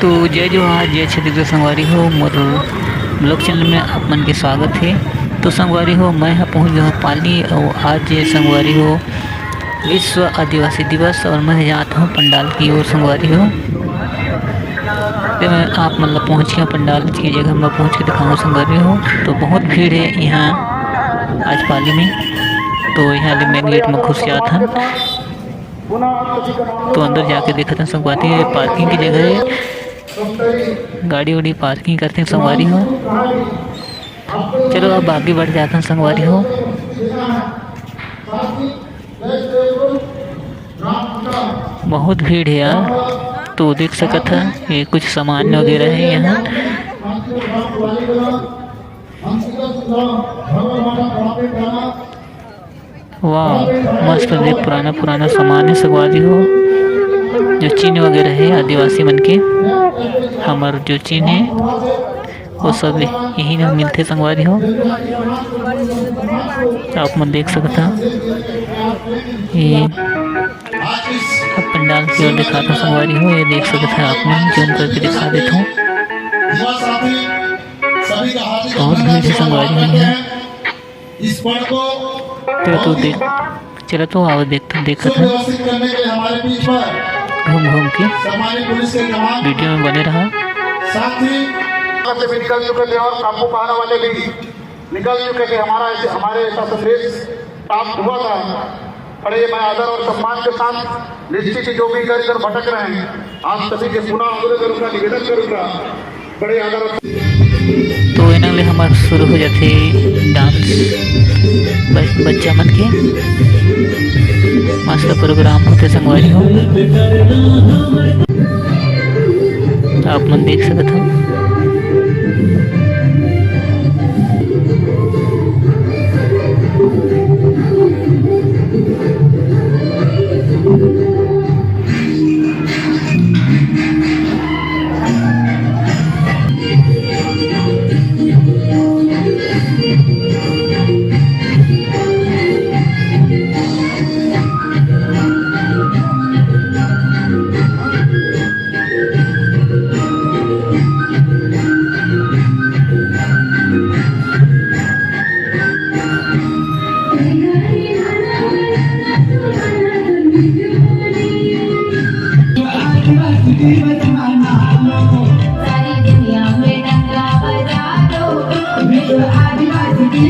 तो जय जोहार जय छत्तीसगढ़ संगवारी हो मोर ब्लॉग चैनल में आप मन के स्वागत है। तो संगवारी हो मैं यहाँ पहुँच गया हूँ पाली और आज ये संगवारी हो विश्व आदिवासी दिवस और मैं जाता हूँ पंडाल की ओर संगवारी हो। तो मैं आप मतलब पहुँच गया पंडाल की जगह मैं पहुँच के दिखाऊँ संगवारी हो। तो बहुत भीड़ है यहाँ आज पाली में। तो यहाँ ले मेन गेट में घुस जाता हूँ तो अंदर जाके देखा था संगवारी है पार्किंग की जगह है, गाड़ी वाड़ी पार्किंग करते हैं संगवारी हो। चलो अब आगे बढ़ जाता हूँ संगवारी हो। बहुत भीड़ है यार, तो देख सकत है ये कुछ सामान वगैरह है यहाँ। वाह मस्त है, पुराना पुराना सामान है संगवारी हो। जो चिन्ह वगैरह है आदिवासी मन के हमार जो चिन्ह है वो सब यही में मिलते संगवारी हो। आप मन देख सकता ये अब पंडाल की ओर दिखाता हूँ संगवारी हो। ये देख सकते हैं आप मन, जूम करके दिखा देता हूँ। बहुत भीड़ है संगवारी हो यहाँ। तो देख चलो तो आओ देखा था घूम घूम के वीडियो में बने रहा। साथ ही से निकल चुके थे और काबू पाने वाले भी निकल चुके थे। हमारे ऐसा संदेश प्राप्त हुआ था। बड़े मैं आदर और सम्मान के साथ निश्चित ही जो भी इधर इधर भटक रहे हैं आप सभी के पुनः अनुरोध करूंगा, निवेदन करूंगा बड़े आदर। तो इन्हें ले हमारे शुरू हो जाते डांस बच्चा मन के मस्त प्रोग्राम होते संगवारी हो। आप मन देख सकते हो।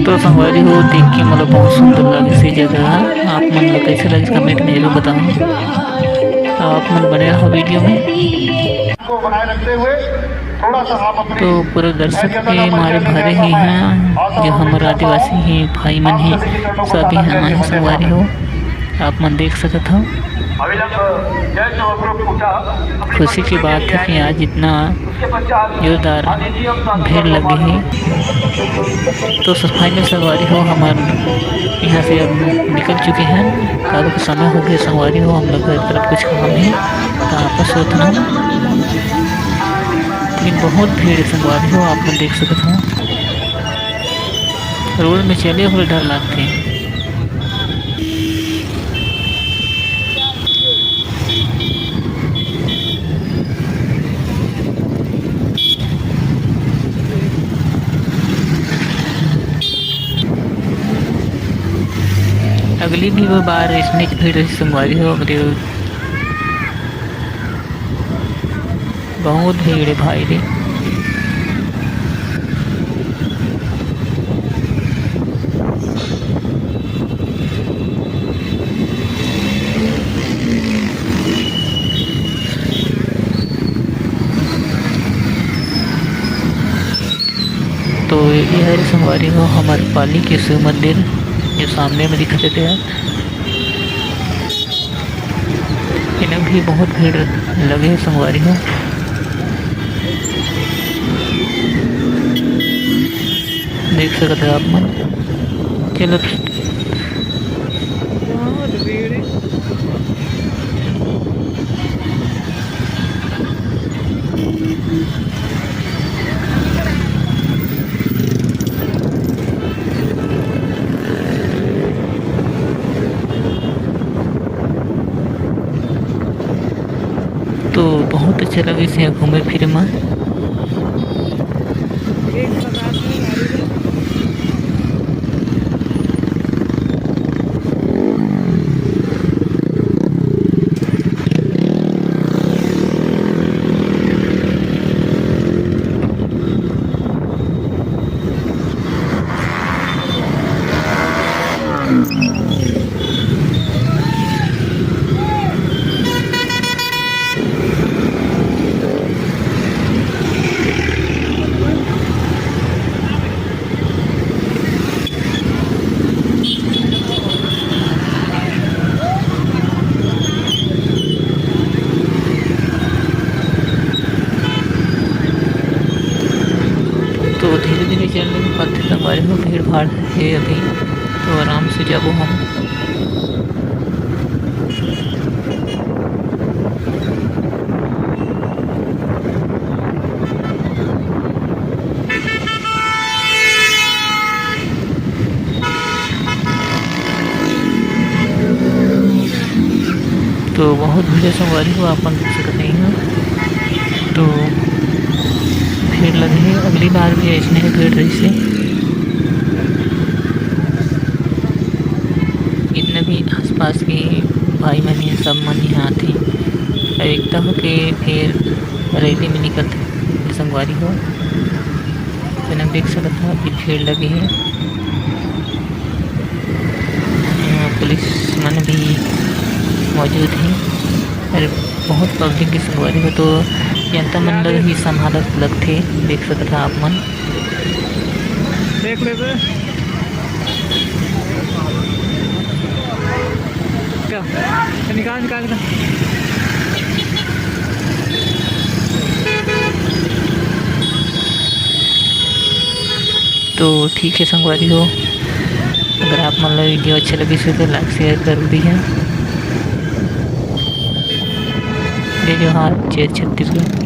तो संगवारी हो देख के मतलब बहुत सुंदर लगे सी जगह। आप मन लोग कैसे लगे कमेंट में जरूर बताओ। तो आप मन बने रहो वीडियो में। तो पूरे दर्शक के हमारे भरे ही हैं जो हमारे आदिवासी हैं भाई मन हैं सभी हमारे संगवारी हो। आप मन देख सकते हो। खुशी की बात है कि आज इतना जोरदार भीड़ लगी है। तो सफाई में संगवारी हो हमारे यहाँ से अब निकल चुके हैं। कारों का समय हो गया संगवारी हो। हम लोग की तरफ कुछ काम है तो आपस होता है, लेकिन बहुत भीड़ है संगवारी हो। आप लोग देख सकते हो रोड में चले हुए डर लगते हैं। अगली भी वो बार इसमें भीड़ संगवारी हो। अगली बहुत भीड़ है भाई रे। तो ये है संगवारी हो हमारे पाली के शिव मंदिर जो सामने में दिख देते हैं। इन्हें भी बहुत भीड़ लगे है संगवारी हो। देख सकते हैं आप मन। चलो तो बहुत अच्छा अच्छा लगे से घूमे फिरे में। तो धीरे धीरे चलने के बाद संगवारी हो भीड़ भाड़ है अभी, तो आराम से जाबो हम। तो बहुत भीड़ संगवारी हो अपन देख सकते हैं। तो भीड़ लगी है, अगली बार भी ऐसे ही भीड़ रही से जितने भी आसपास के भाई मन हैं सब मन यहाँ आते और एकता हो के फिर रैली में निकलते संगवारी हो। तो देख सकते हो कि भीड़ लगी है, यहाँ पुलिस मन भी मौजूद है और बहुत पब्लिक की संगवारी हो। तो जनता मन लग ही संभालत लगते, देख सकते आप मन देख ले क्या निकाल निकाल का। तो ठीक है संगवारी हो, अगर आप मन ला वीडियो अच्छा लगे तो लाइक शेयर जरूरी है। जय जोहार, जय छत्तीसगढ़।